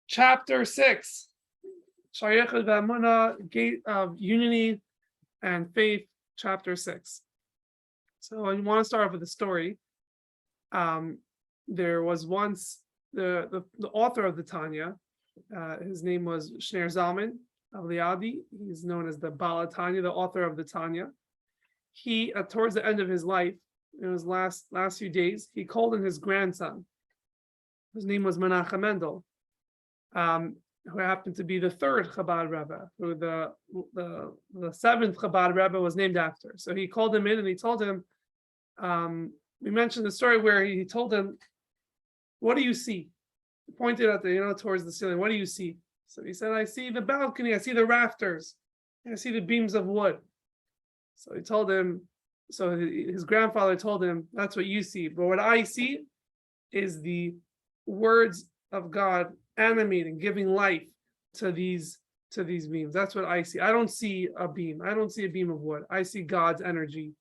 Chapter 6, Shayechut V'Emunah, Gate of Unity and Faith, Chapter 6. So I want to start off with a story. There was once the author of the Tanya, his name was Shner Zalman of Liadi. He's known as the Bala Tanya, the author of the Tanya. He, towards the end of his life, in his last few days, he called in his grandson. His name was Menachem Mendel, who happened to be the third Chabad Rebbe, who the seventh Chabad Rebbe was named after. So he called him in and he told him, we mentioned the story where he told him, "What do you see?" He pointed out towards the ceiling. "What do you see?" So he said, "I see the balcony, I see the rafters, I see the beams of wood." So he told him, so his grandfather told him, "That's what you see. But what I see is the words of God animating, giving life to these beams. That's what I see. I don't see a beam. I don't see a beam of wood. I see God's energy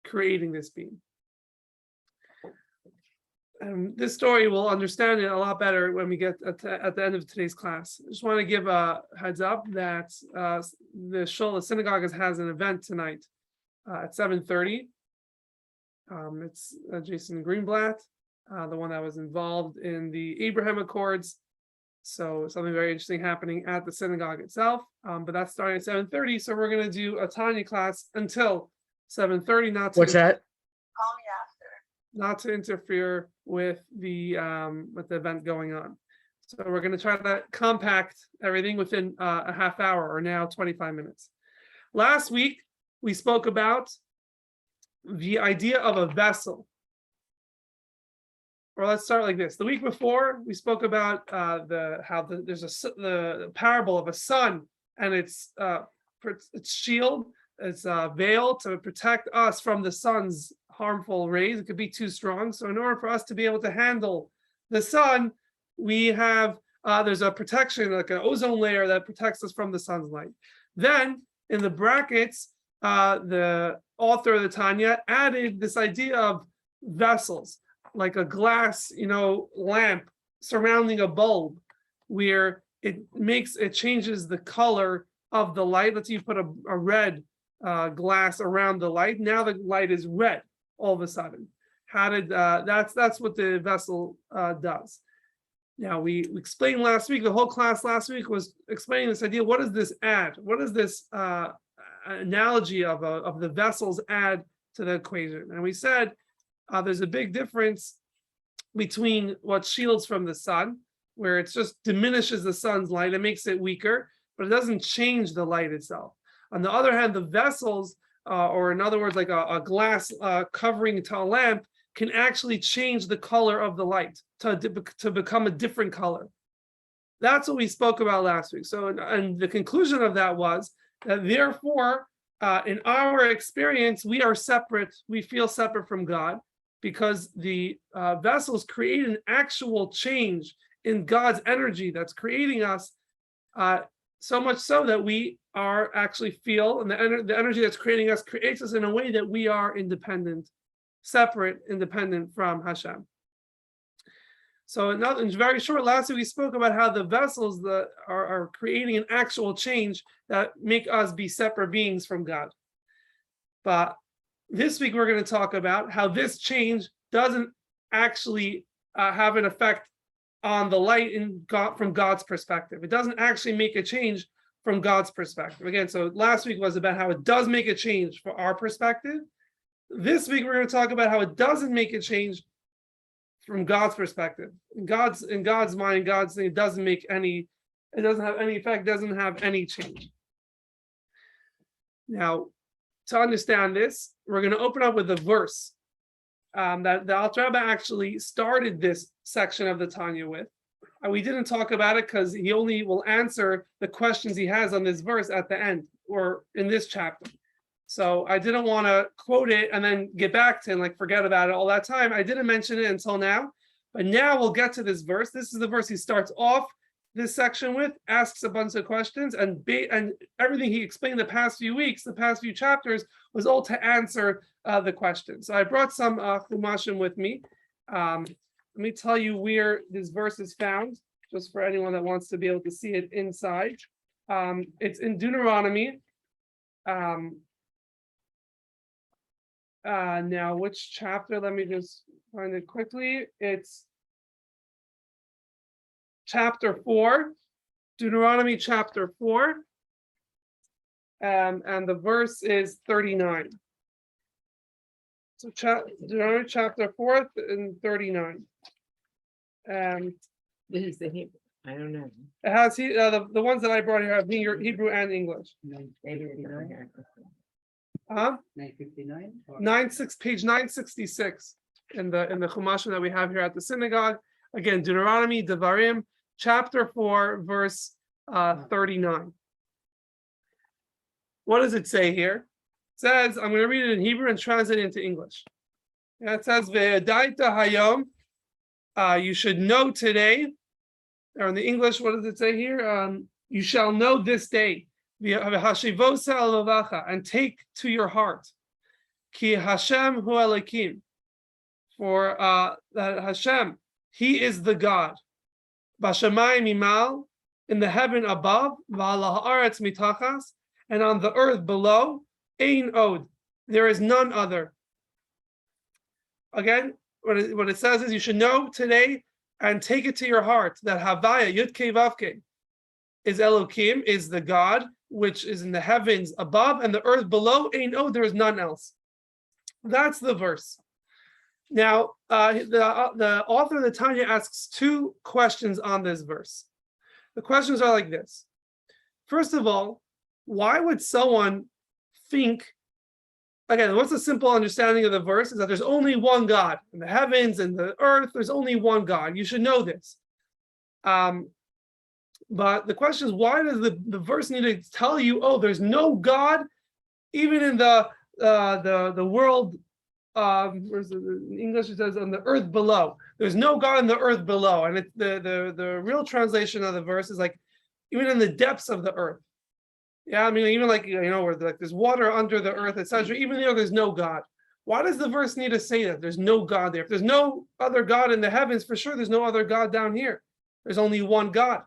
creating this beam." And this story, we'll understand it a lot better when we get at the end of today's class. I just want to give a heads up that the synagogue has an event tonight at 7:30. It's Jason Greenblatt, the one that was involved in the Abraham Accords. So something very interesting happening at the synagogue itself. But that's starting at 7:30. So we're going to do a Tanya class until 7:30. What's that? Call me after. Not to interfere with the event going on. So we're going to try to compact everything within a half hour, or now 25 minutes. Last week, we spoke about the idea of a vessel. Or let's start like this. The week before, we spoke about there's the parable of a sun and its shield, its veil to protect us from the sun's harmful rays. It could be too strong. So in order for us to be able to handle the sun, we have there's a protection, like an ozone layer that protects us from the sun's light. Then in the brackets, the author of the Tanya added this idea of vessels, like a glass, lamp surrounding a bulb, where it changes the color of the light. Let's say you put a red glass around the light. Now the light is red all of a sudden. That's what the vessel does. Now we explained last week, the whole class last week was explaining this idea. What does this add? What does this analogy of the vessels add to the equation? And we said there's a big difference between what shields from the sun, where it just diminishes the sun's light, it makes it weaker, but it doesn't change the light itself. On the other hand, the vessels, or in other words, like a glass covering to a lamp, can actually change the color of the light to become a different color. That's what we spoke about last week. So, and the conclusion of that was that therefore, in our experience, we are separate. We feel separate from God because the vessels create an actual change in God's energy that's creating us, so much so that we are actually feel, and the energy that's creating us creates us in a way that we are independent, separate, independent from Hashem. So in very short, last week we spoke about how the vessels that are creating an actual change that make us be separate beings from God. But this week we're going to talk about how this change doesn't actually have an effect on the light from God's perspective. It doesn't actually make a change from God's perspective. Again, so last week was about how it does make a change for our perspective. This week we're going to talk about how it doesn't make a change from God's perspective. In God's mind, God's thing, it doesn't have any effect, doesn't have any change. Now, to understand this, we're going to open up with a verse that the Alter Rebbe actually started this section of the Tanya with. We didn't talk about it because he only will answer the questions he has on this verse at the end or in this chapter. So I didn't want to quote it and then get back to it and forget about it all that time. I didn't mention it until now, but now we'll get to this verse. This is the verse he starts off this section with, asks a bunch of questions, and everything he explained the past few weeks, the past few chapters, was all to answer the questions. So I brought some chumashim with me, Let me tell you where this verse is found, just for anyone that wants to be able to see it inside. It's in Deuteronomy. Now, which chapter? Let me just find it quickly. It's chapter 4, Deuteronomy chapter 4, and the verse is 39. So Deuteronomy chapter 4 and 39. This is the Hebrew. I don't know. It has the ones that I brought here have Hebrew and English. 959. 9-6 page 966 in the Chumashim that we have here at the synagogue. Again, Deuteronomy Devarim chapter 4 verse 39. What does it say here? It says, I'm going to read it in Hebrew and translate it into English. Yeah, it says, Ve'edaita hayom, you should know today, or in the English, what does it say here? You shall know this day, v'hashivosa al lavacha, and take to your heart, ki Hashem hu Elokim, for that Hashem, He is the God, b'shamayim imal, in the heaven above, v'al haaretz mitachas, and on the earth below, ein od, there is none other. Again, what it says is you should know today and take it to your heart that Havaya, Yud Kei Vav Kei, is Elokim, is the God which is in the heavens above and the earth below. Ein od, there is none else. That's the verse. Now, the author of the Tanya asks two questions on this verse. The questions are like this. First of all, why would someone think, again, what's the simple understanding of the verse is that there's only one God in the heavens and the earth. There's only one God. You should know this. But the question is, why does the verse need to tell you, oh, there's no God, even in the world? In English it says on the earth below. There's no God in the earth below, and the real translation of the verse is like even in the depths of the earth. Yeah, I mean, even like, where like there's water under the earth, etc. Even though there's no God, why does the verse need to say that there's no God there? If there's no other God in the heavens, for sure, there's no other God down here. There's only one God.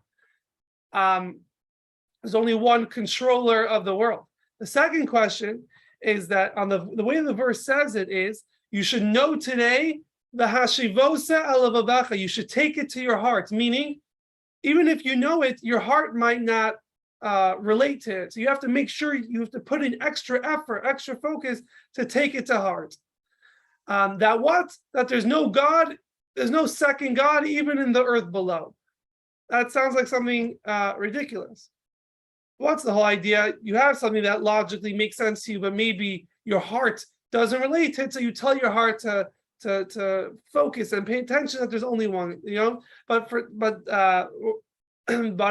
There's only one controller of the world. The second question is that on the way the verse says it is, you should know today the hashivosa alavabacha. You should take it to your heart. Meaning, even if you know it, your heart might not relate to it. So you have to make sure you have to put in extra effort, extra focus to take it to heart. That there's no God, there's no second God, even in the earth below. That sounds like something ridiculous. What's the whole idea? You have something that logically makes sense to you, but maybe your heart doesn't relate to it. So you tell your heart to focus and pay attention that there's only one, But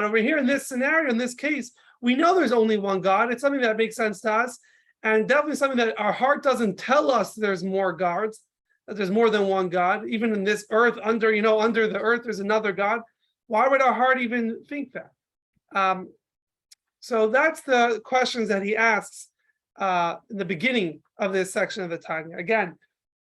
over here in this scenario, in this case, we know there's only one God. It's something that makes sense to us, and definitely something that our heart doesn't tell us there's more gods, that there's more than one God. Even in this earth, under the earth, there's another God. Why would our heart even think that? So that's the questions that he asks in the beginning of this section of the Tanya. Again,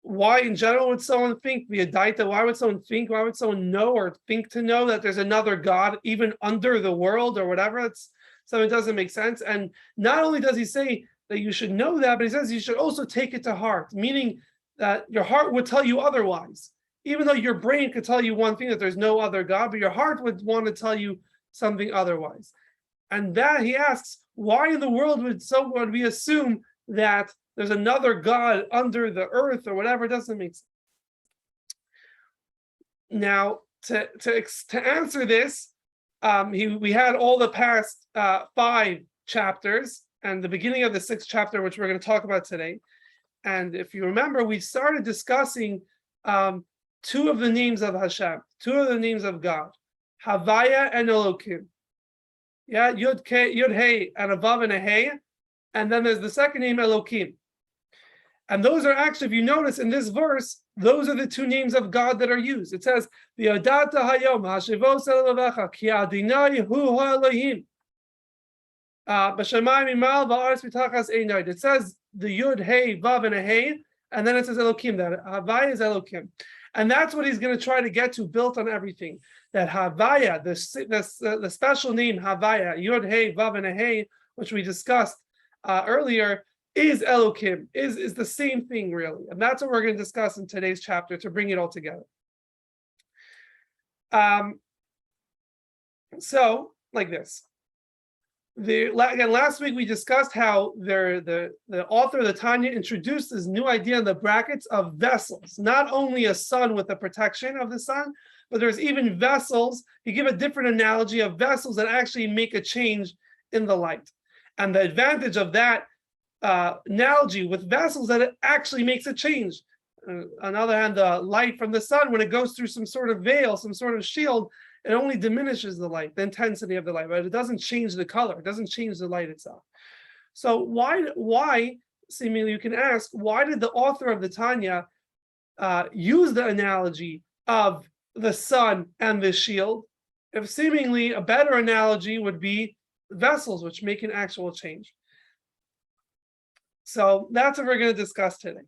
why in general would someone think the Adaita? Why would someone know or think to know that there's another God even under the world or whatever? It's something that doesn't make sense. And not only does he say that you should know that, but he says you should also take it to heart, meaning that your heart would tell you otherwise. Even though your brain could tell you one thing, that there's no other God, but your heart would want to tell you something otherwise. And that he asks, why in the world would we assume that there's another God under the earth or whatever? It doesn't make sense. Now, to answer this, we had all the past 5 chapters and the beginning of the 6th chapter, which we're going to talk about today. And if you remember, we started discussing 2 of the names of Hashem, 2 of the names of God, Havaya and Elokim. Yeah, Yud Hey, and a Vav and a Hey, and then there's the second name Elokim. And those are actually, if you notice in this verse, those are the 2 names of God that are used. It says, V'yodata hayom hashivos elavacha ki Adonai hu ha'elohim b'shamayim imal v'aretz mitachas ein od. It says the Yud Hey Vav and a Hey, and then it says Elokim. That Havaya is Elokim. And that's what he's going to try to get to, built on everything. That Havaya, the special name Havaya, Yod Hey Vav and a Hey, which we discussed earlier, is Elokim, is the same thing really. And that's what we're going to discuss in today's chapter to bring it all together. So, like this. Again, last week we discussed how the author of the Tanya introduced this new idea in the brackets of vessels, not only a sun with the protection of the sun, but there's even vessels. He gave a different analogy of vessels that actually make a change in the light. And the advantage of that analogy with vessels that it actually makes a change. On the other hand, the light from the sun, when it goes through some sort of veil, some sort of shield, it only diminishes the light, the intensity of the light, but it doesn't change the color. It doesn't change the light itself. So why, seemingly you can ask, why did the author of the Tanya use the analogy of the sun and the shield, if seemingly a better analogy would be vessels, which make an actual change? So that's what we're going to discuss today.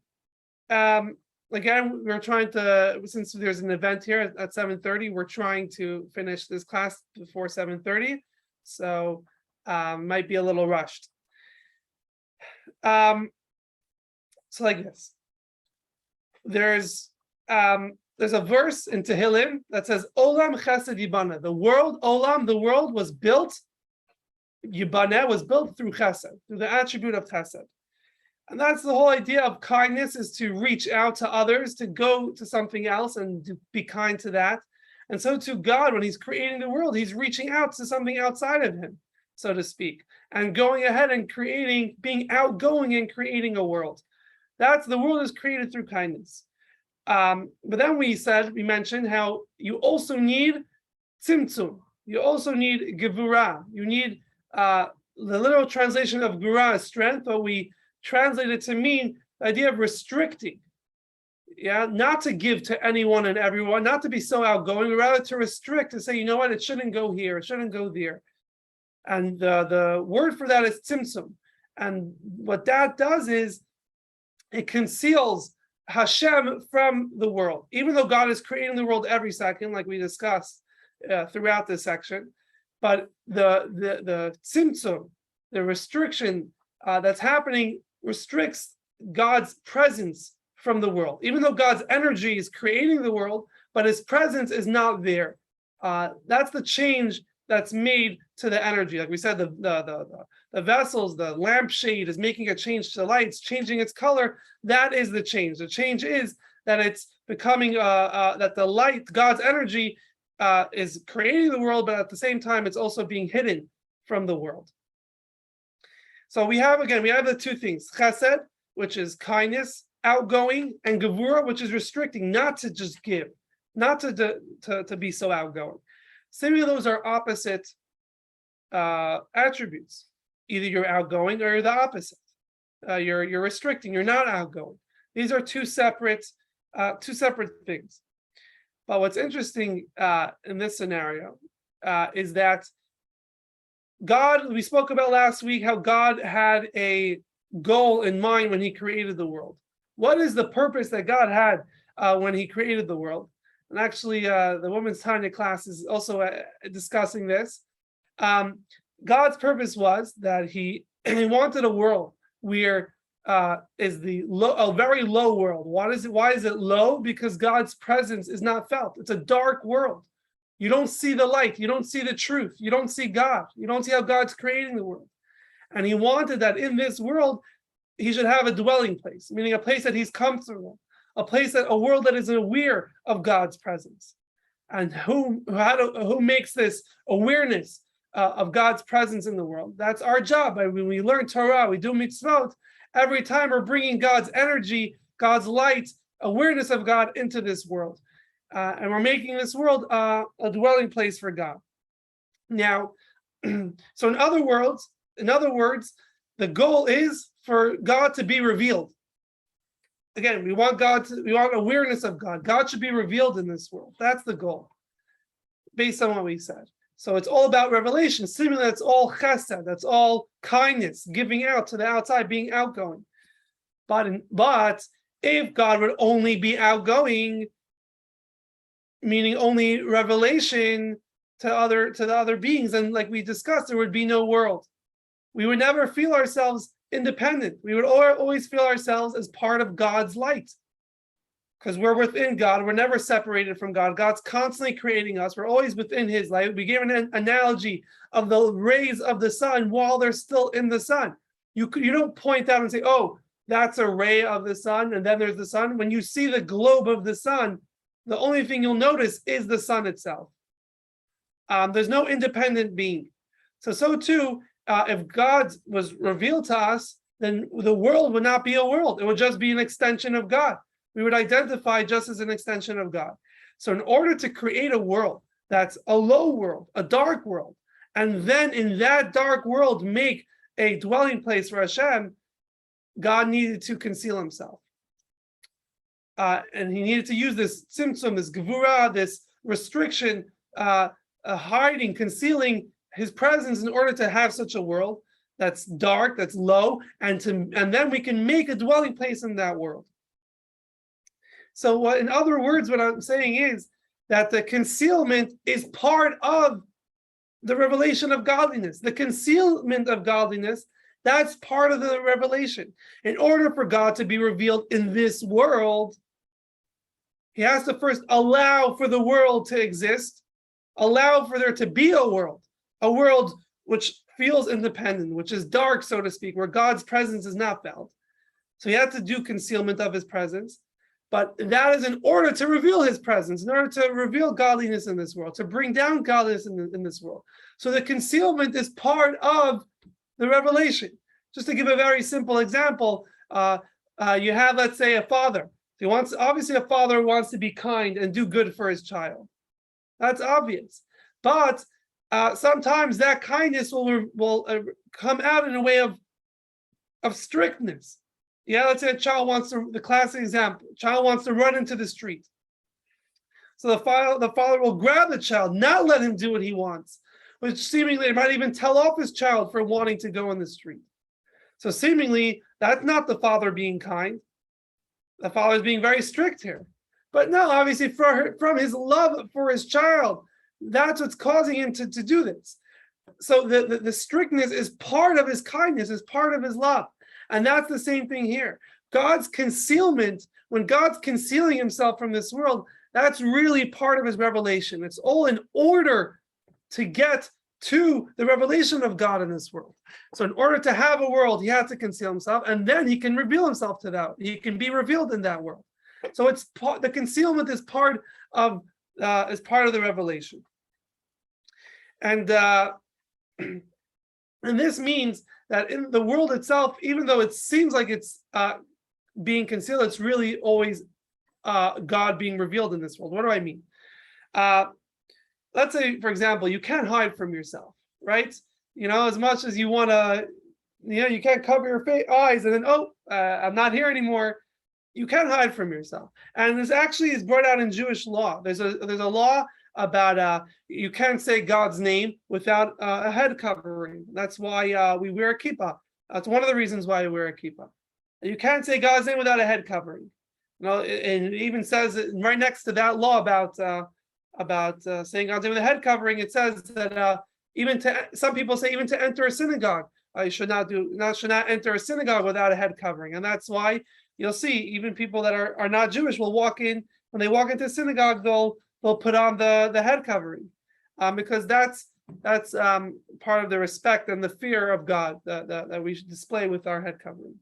Again, we're trying to, since there's an event here at 7:30, we're trying to finish this class before 7:30. So might be a little rushed. So like this. There's a verse in Tehillim that says, Olam Chesed Yibana. The world was built, Yibana was built through Chesed, through the attribute of Chesed. And that's the whole idea of kindness, is to reach out to others, to go to something else and to be kind to that. And so to God, when he's creating the world, he's reaching out to something outside of him, so to speak, and going ahead and creating, being outgoing and creating a world. The world is created through kindness. But then we mentioned how you also need tzimtzum. You also need gevurah. You need the literal translation of gevurah is strength, but we translate it to mean the idea of restricting. Not to give to anyone and everyone, not to be so outgoing, but rather to restrict, to say, you know what, it shouldn't go here, it shouldn't go there. And the word for that is tzimtzum. And what that does is it conceals Hashem from the world. Even though God is creating the world every second, like we discussed throughout this section, but the tzimtzum, the restriction that's happening, restricts God's presence from the world. Even though God's energy is creating the world, but his presence is not there. That's the change that's made to the energy. Like we said, the vessels, the lampshade is making a change to the light, it's changing its color. That is the change. The change is that it's becoming, that the light, God's energy, is creating the world, but at the same time, it's also being hidden from the world. So we have the two things: chesed, which is kindness, outgoing, and gevurah, which is restricting, not to just give, not to be so outgoing. Seemingly those are opposite attributes. Either you're outgoing or you're the opposite. You're restricting, you're not outgoing. These are two separate things. But what's interesting in this scenario is that God, we spoke about last week how God had a goal in mind when he created the world. What is the purpose that God had when he created the world? And actually, the women's Tanya class is also discussing this. God's purpose was that he wanted a world where is a very low world. Why is it low? Because God's presence is not felt. It's a dark world. You don't see the light. You don't see the truth. You don't see God. You don't see how God's creating the world. And he wanted that in this world, he should have a dwelling place, meaning a place that he's comfortable, a world that is aware of God's presence. And who makes this awareness of God's presence in the world? That's our job. When we learn Torah, we do mitzvot. Every time we're bringing God's energy, God's light, awareness of God into this world. And we're making this world a dwelling place for God. Now, so in other words, the goal is for God to be revealed. Again, we want awareness of God. God should be revealed in this world. That's the goal, based on what we said. So it's all about revelation. Similarly, that's all chesed, that's all kindness, giving out to the outside, being outgoing. But if God would only be outgoing, meaning only revelation to the other beings. And like we discussed, there would be no world. We would never feel ourselves independent. We would always feel ourselves as part of God's light. Because we're within God, we're never separated from God. God's constantly creating us. We're always within his light. We gave an analogy of the rays of the sun while they're still in the sun. You don't point out and say, oh, that's a ray of the sun, and then there's the sun. When you see the globe of the sun, the only thing you'll notice is the sun itself. There's no independent being. So too, if God was revealed to us, then the world would not be a world. It would just be an extension of God. We would identify just as an extension of God. So in order to create a world that's a low world, a dark world, and then in that dark world make a dwelling place for Hashem, God needed to conceal himself. And he needed to use this tzimtzum, this gevura, this restriction, hiding, concealing his presence in order to have such a world that's dark, that's low, and then we can make a dwelling place in that world. So in other words, what I'm saying is that the concealment is part of the revelation of godliness. The concealment of godliness, that's part of the revelation. In order for God to be revealed in this world, he has to first allow for the world to exist, allow for there to be a world which feels independent, which is dark, so to speak, where God's presence is not felt. So he had to do concealment of his presence. But that is in order to reveal his presence, in order to reveal godliness in this world, to bring down godliness in this world. So the concealment is part of the revelation. Just to give a very simple example, you have, let's say, a father. Obviously, a father wants to be kind and do good for his child. That's obvious. But sometimes that kindness will come out in a way of strictness. Yeah, let's say a child the classic example, child wants to run into the street. So the father will grab the child, not let him do what he wants, which seemingly might even tell off his child for wanting to go in the street. So seemingly, that's not the father being kind. The father is being very strict here. But no, obviously from his love for his child, that's what's causing him to do this. So the strictness is part of his kindness, is part of his love. And that's the same thing here. God's concealment, when God's concealing himself from this world, that's really part of his revelation. It's all in order to get to the revelation of God in this world. So in order to have a world, he had to conceal himself, and then he can reveal himself to that. He can be revealed in that world. So it's the concealment is part of the revelation. And this means that in the world itself, even though it seems like it's being concealed, it's really always God being revealed in this world. What do I mean? Let's say, for example, you can't hide from yourself, right? As much as you want to, you can't cover your eyes and then, I'm not here anymore. You can't hide from yourself. And this actually is brought out in Jewish law. There's a law about you can't say God's name without a head covering. That's why we wear a kippah. That's one of the reasons why we wear a kippah. You can't say God's name without a head covering. And it even says right next to that law about saying God's name with a head covering, it says that some people say even to enter a synagogue, you should not enter a synagogue without a head covering. And that's why you'll see even people that are not Jewish will walk in. When they walk into a synagogue, they'll put on the head covering, because that's part of the respect and the fear of God that we should display with our head covering.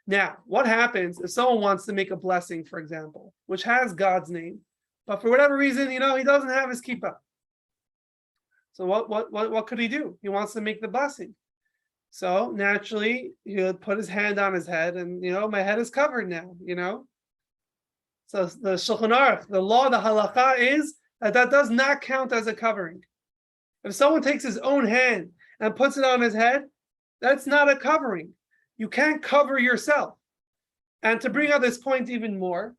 Now, what happens if someone wants to make a blessing, for example, which has God's name, but for whatever reason, he doesn't have his kippah? So what could he do? He wants to make the blessing. So naturally, he'll put his hand on his head, and my head is covered now. So the Shulchan Aruch, the law, the halakha is that does not count as a covering. If someone takes his own hand and puts it on his head, that's not a covering. You can't cover yourself. And to bring out this point even more,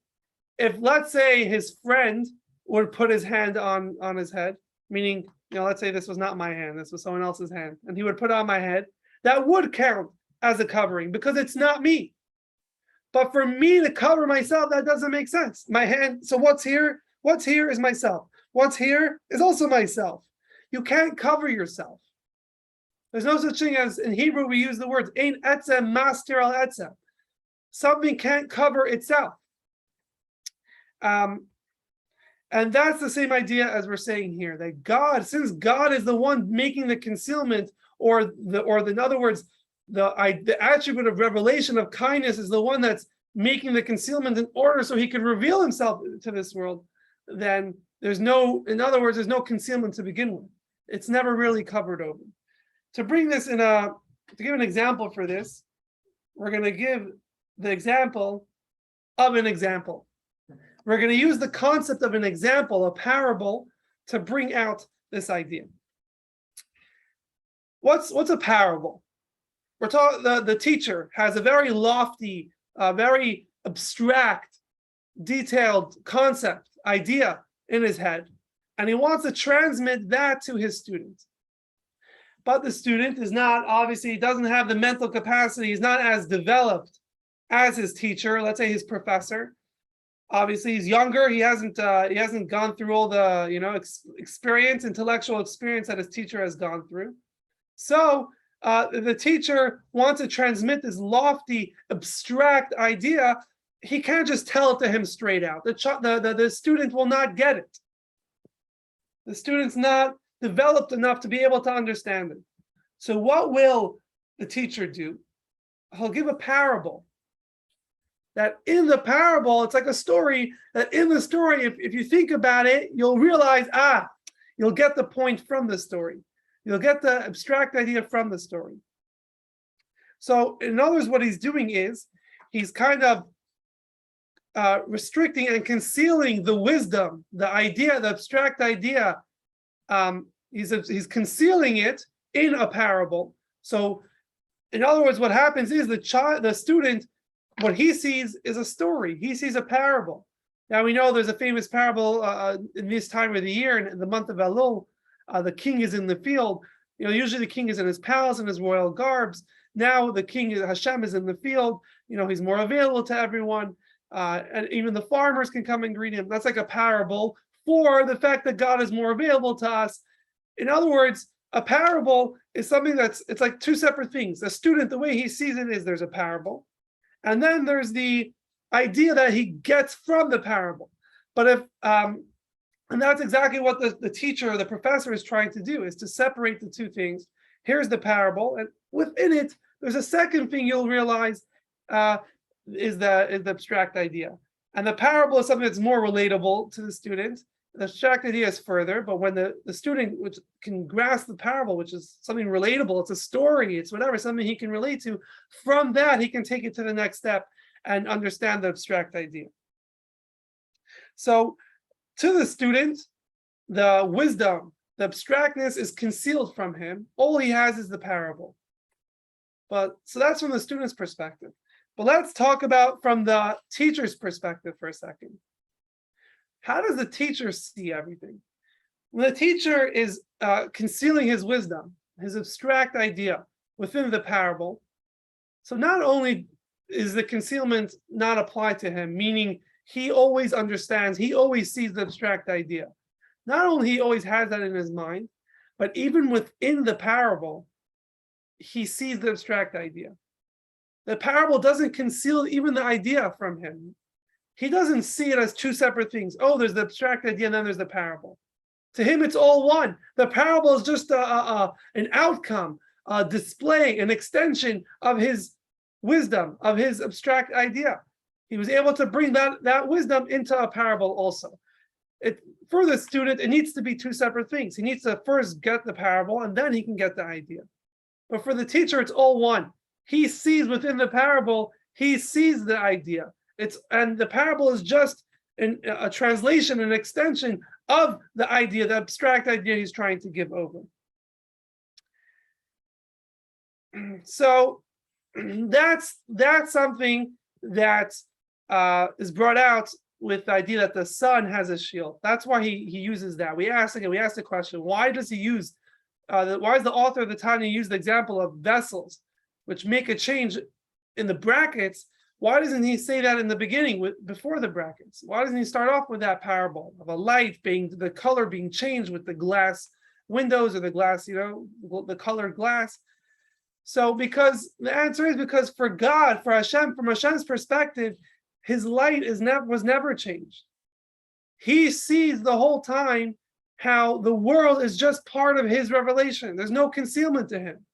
if let's say his friend would put his hand on his head, meaning, let's say this was not my hand, this was someone else's hand, and he would put it on my head, that would count as a covering because it's not me. But for me to cover myself, that doesn't make sense. My hand, so what's here? What's here is myself. What's here is also myself. You can't cover yourself. There's no such thing as, in Hebrew, we use the words, ein etzem mastir al etzem. Something can't cover itself. And that's the same idea as we're saying here, that God, since God is the one making the concealment, or in other words, the attribute of revelation of kindness is the one that's making the concealment in order so he can reveal himself to this world, then there's no concealment to begin with. It's never really covered over. To bring this to give an example for this, we're going to give the example of an example. We're going to use the concept of an example, a parable, to bring out this idea. What's a parable? We're talking. The teacher has a very lofty, very abstract, detailed concept, idea in his head, and he wants to transmit that to his student. But the student is not, obviously, he doesn't have the mental capacity, he's not as developed as his teacher, let's say his professor. Obviously, he's younger, he hasn't gone through all the intellectual experience that his teacher has gone through. So the teacher wants to transmit this lofty, abstract idea. He can't just tell it to him straight out. The student will not get it. The student's not developed enough to be able to understand it. So what will the teacher do? He'll give a parable. That in the parable, it's like a story, that in the story, if you think about it, you'll realize, you'll get the point from the story. You'll get the abstract idea from the story. So in other words, what he's doing is, he's kind of restricting and concealing the wisdom, the idea, the abstract idea. He's concealing it in a parable. So in other words, what happens is the student, what he sees is a story. He sees a parable. Now we know there's a famous parable in this time of the year, in the month of Elul. The king is in the field. Usually the king is in his palace in his royal garbs. Now the king, Hashem, is in the field. He's more available to everyone, and even the farmers can come and greet him. That's like a parable for the fact that God is more available to us. In other words, a parable is something it's like two separate things. The student, the way he sees it is there's a parable, and then there's the idea that he gets from the parable. But and that's exactly what the teacher or the professor is trying to do, is to separate the two things. Here's the parable, and within it, there's a second thing you'll realize is the abstract idea. And the parable is something that's more relatable to the student. The abstract idea is further, but when the student which can grasp the parable, which is something relatable, it's a story, it's whatever, something he can relate to, from that he can take it to the next step and understand the abstract idea. So to the student, the wisdom, the abstractness is concealed from him. All he has is the parable. So that's from the student's perspective. But let's talk about from the teacher's perspective for a second. How does the teacher see everything? When the teacher is concealing his wisdom, his abstract idea within the parable, so not only is the concealment not applied to him, meaning he always understands, he always sees the abstract idea. Not only he always has that in his mind, but even within the parable, he sees the abstract idea. The parable doesn't conceal even the idea from him. He doesn't see it as two separate things. Oh, there's the abstract idea and then there's the parable. To him, it's all one. The parable is just an outcome, a display, an extension of his wisdom, of his abstract idea. He was able to bring that wisdom into a parable also. For the student, it needs to be two separate things. He needs to first get the parable and then he can get the idea. But for the teacher, it's all one. He sees within the parable, he sees the idea. And the parable is just a translation, an extension of the idea, the abstract idea he's trying to give over. So that's something that is brought out with the idea that the sun has a shield. That's why he uses that. We asked the question, why does he use, why does the author of the Tanya use the example of vessels, which make a change in the brackets? Why doesn't he say that in the beginning before the brackets? Why doesn't he start off with that parable of a light being, the color being changed with the glass windows or the glass, the colored glass? So because the answer is because for God, for Hashem, from Hashem's perspective, his light was never changed. He sees the whole time how the world is just part of his revelation. There's no concealment to him.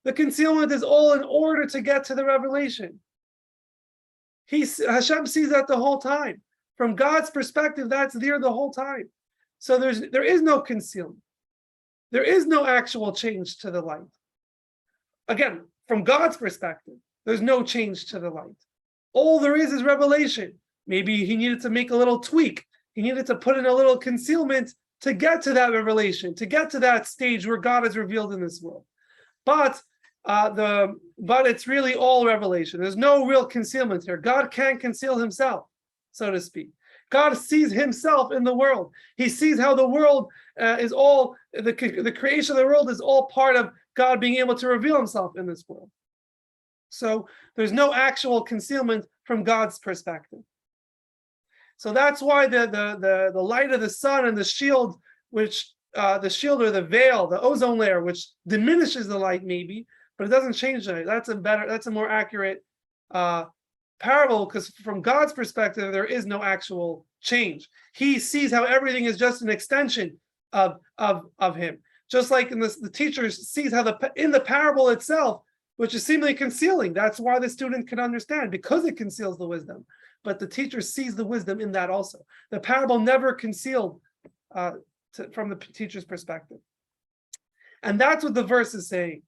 The concealment is all in order to get to the revelation. Hashem sees that the whole time. From God's perspective, that's there the whole time. So there is no concealment. There is no actual change to the light. Again, from God's perspective, there's no change to the light. All there is revelation. Maybe he needed to make a little tweak. He needed to put in a little concealment to get to that revelation, to get to that stage where God is revealed in this world. But it's really all revelation. There's no real concealment here. God can't conceal himself, so to speak. God sees himself in the world. He sees how the world is all, the creation of the world is all part of God being able to reveal himself in this world. So there's no actual concealment from God's perspective. So that's why the light of the sun and the shield, which the shield or the veil, the ozone layer, which diminishes the light maybe, but it doesn't change it. That's a more accurate parable, because from God's perspective, there is no actual change. He sees how everything is just an extension of him. Just like in the teacher sees how in the parable itself, which is seemingly concealing. That's why the student can understand, because it conceals the wisdom. But the teacher sees the wisdom in that also. The parable never concealed from the teacher's perspective. And that's what the verse is saying.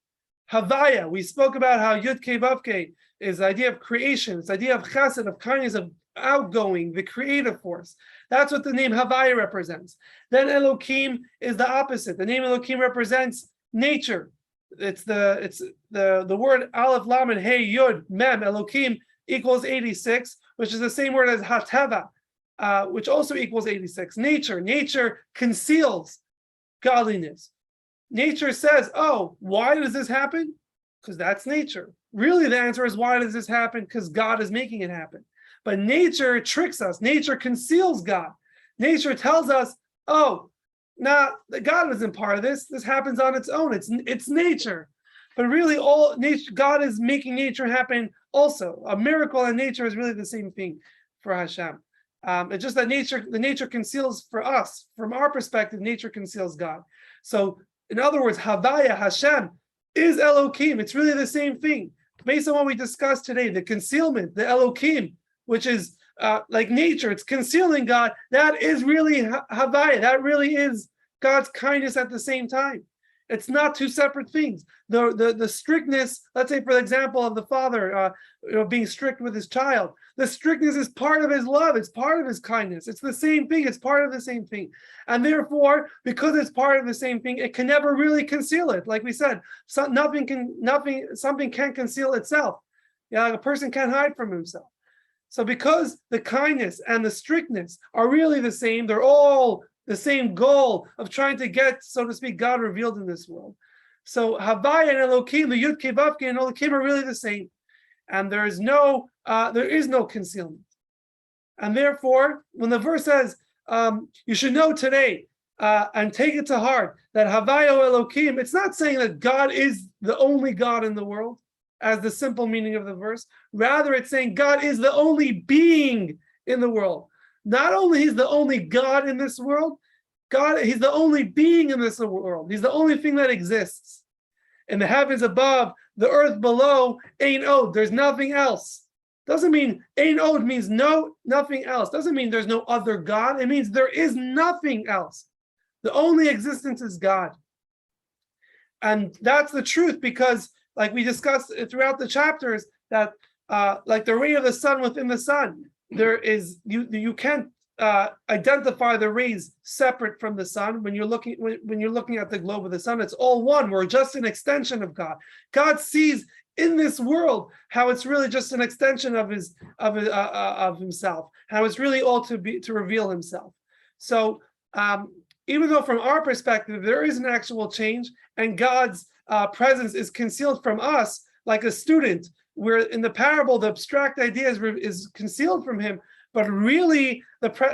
Havaya, we spoke about how Yud Kei Vav Kei is the idea of creation, it's the idea of chesed, of kindness, of outgoing, the creative force. That's what the name Havaya represents. Then Elokim is the opposite. The name Elokim represents nature. It's the word Aleph Lamed Hey Yud Mem Elokim equals 86, which is the same word as Hateva, which also equals 86. Nature conceals godliness. Nature says, oh, why does this happen? Because that's nature. Really, the answer is, why does this happen? Because God is making it happen. But nature tricks us. Nature conceals God. Nature tells us, oh, God isn't part of this. This happens on its own. It's nature. But really, all nature, God is making nature happen also. A miracle and nature is really the same thing for Hashem. It's just that the nature conceals for us. From our perspective, nature conceals God. So, in other words, Havaya, Hashem, is Elokim. It's really the same thing. Based on what we discussed today, the concealment, the Elokim, which is like nature, it's concealing God. That is really Havaya. That really is God's kindness at the same time. It's not two separate things. The strictness, let's say, for the example of the father being strict with his child, the strictness is part of his love. It's part of his kindness. It's the same thing. It's part of the same thing. And therefore, because it's part of the same thing, it can never really conceal it. Like we said, something can't conceal itself. Yeah, like a person can't hide from himself. So because the kindness and the strictness are really the same, they're all the same goal of trying to get, so to speak, God revealed in this world. So Havaya and Elokim, the Yud Kei Vav Kei and Elokim are really the same. And there is no concealment. And therefore, when the verse says, you should know today and take it to heart that Havaya Elokim, it's not saying that God is the only God in the world, as the simple meaning of the verse. Rather, it's saying God is the only being in the world. Not only he's the only God in this world, he's the only being in this world. He's the only thing that exists. In the heavens above, the earth below, Ein Od, there's nothing else. Doesn't mean Ein Od means nothing else. Doesn't mean there's no other God. It means there is nothing else. The only existence is God. And that's the truth, because like we discussed throughout the chapters, that like the ray of the sun within the sun, there is you can't identify the rays separate from the sun. When you're looking at the globe of the sun, it's all one. We're just an extension of God. God sees in this world how it's really just an extension of himself. How it's really all to reveal himself. So even though from our perspective there is an actual change, and God's presence is concealed from us, like a student where in the parable, the abstract idea is concealed from him, but really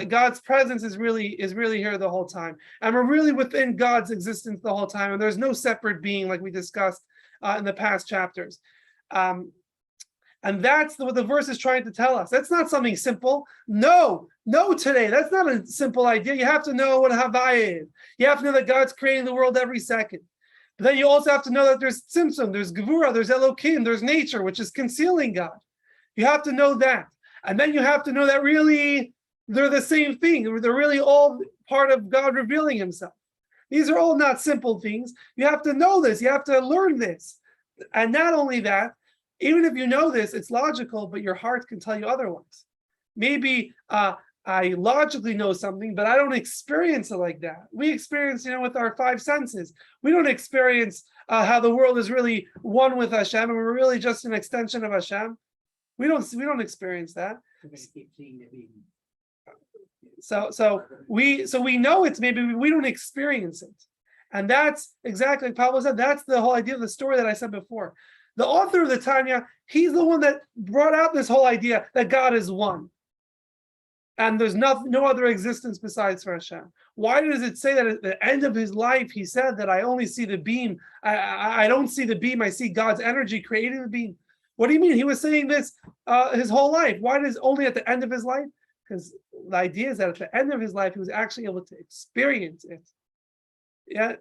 God's presence is really here the whole time. And we're really within God's existence the whole time. And there's no separate being like we discussed in the past chapters. And that's what the verse is trying to tell us. That's not something simple. No, today. That's not a simple idea. You have to know what Havaya is. You have to know that God's creating the world every second. But then you also have to know that there's Tzimtzum, there's Gevura, there's Elokim, there's nature, which is concealing God. You have to know that. And then you have to know that really they're the same thing. They're really all part of God revealing himself. These are all not simple things. You have to know this. You have to learn this. And not only that, even if you know this, it's logical, but your heart can tell you otherwise. Maybe I logically know something, but I don't experience it like that. We experience, with our five senses. We don't experience how the world is really one with Hashem, and we're really just an extension of Hashem. We don't experience that. So we know it's, maybe we don't experience it. And that's exactly like Pablo said, that's the whole idea of the story that I said before. The author of the Tanya, he's the one that brought out this whole idea that God is one. And there's no other existence besides for Hashem. Why does it say that at the end of his life, he said that I only see the beam? I don't see the beam, I see God's energy creating the beam. What do you mean? He was saying this his whole life. Why does only at the end of his life? Because the idea is that at the end of his life, he was actually able to experience it. Yeah,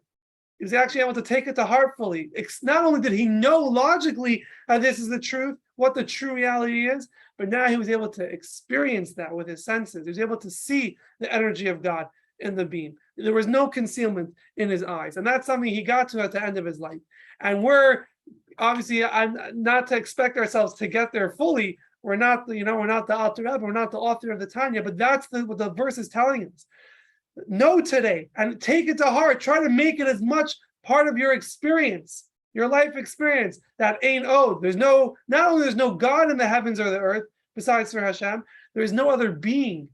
he was actually able to take it to heart fully. Not only did he know logically how this is the truth, what the true reality is, but now he was able to experience that with his senses. He was able to see the energy of God in the beam. There was no concealment in his eyes. And that's something he got to at the end of his life. And we're obviously, I'm not to expect ourselves to get there fully. We're not the Alter Rebbe, we're not the author of the Tanya, but that's what the verse is telling us. Know today and take it to heart. Try to make it as much part of your experience, your life experience. That ain't not only there's no God in the heavens or the earth besides for Hashem, there is no other being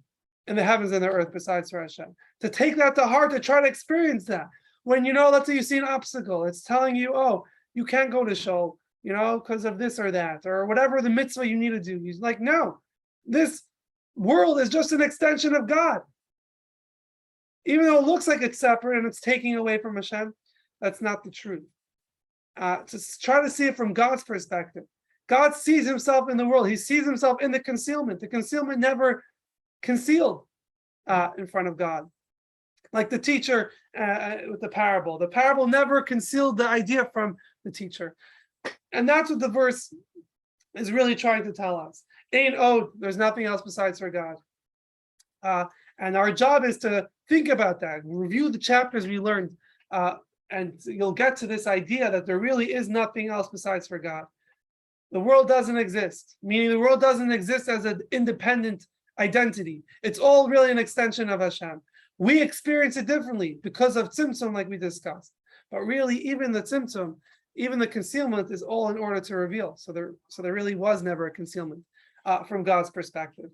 in the heavens and the earth besides for Hashem. To take that to heart, to try to experience that. When let's say you see an obstacle, it's telling you, you can't go to shul, because of this or that, or whatever the mitzvah you need to do. He's like, no, this world is just an extension of God. Even though it looks like it's separate and it's taking away from Hashem, that's not the truth. To try to see it from God's perspective. God sees himself in the world. He sees himself in the concealment. The concealment never concealed in front of God. Like the teacher with the parable. The parable never concealed the idea from the teacher. And that's what the verse is really trying to tell us. There's nothing else besides for God. And our job is to think about that, review the chapters we learned, and you'll get to this idea that there really is nothing else besides for God. The world doesn't exist, meaning the world doesn't exist as an independent identity. It's all really an extension of Hashem. We experience it differently because of Tzimtzum, like we discussed. But really, even the Tzimtzum, even the concealment is all in order to reveal. So there really was never a concealment from God's perspective.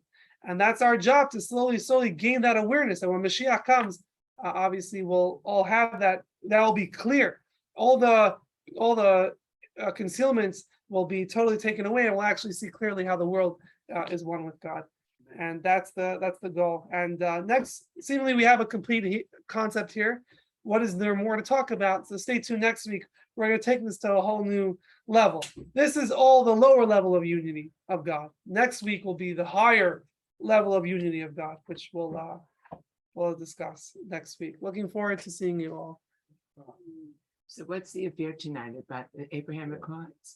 And that's our job, to slowly gain that awareness. And when Mashiach comes, obviously we'll all have that. That will be clear. All the concealments will be totally taken away, and we'll actually see clearly how the world is one with God. And that's the goal. And next, seemingly we have a complete concept here. What is there more to talk about? So stay tuned next week. We're going to take this to a whole new level. This is all the lower level of unity of God. Next week will be the higher level of unity of God, which we'll discuss next week. Looking forward to seeing you all. So what's the affair tonight about the Abrahamic cards?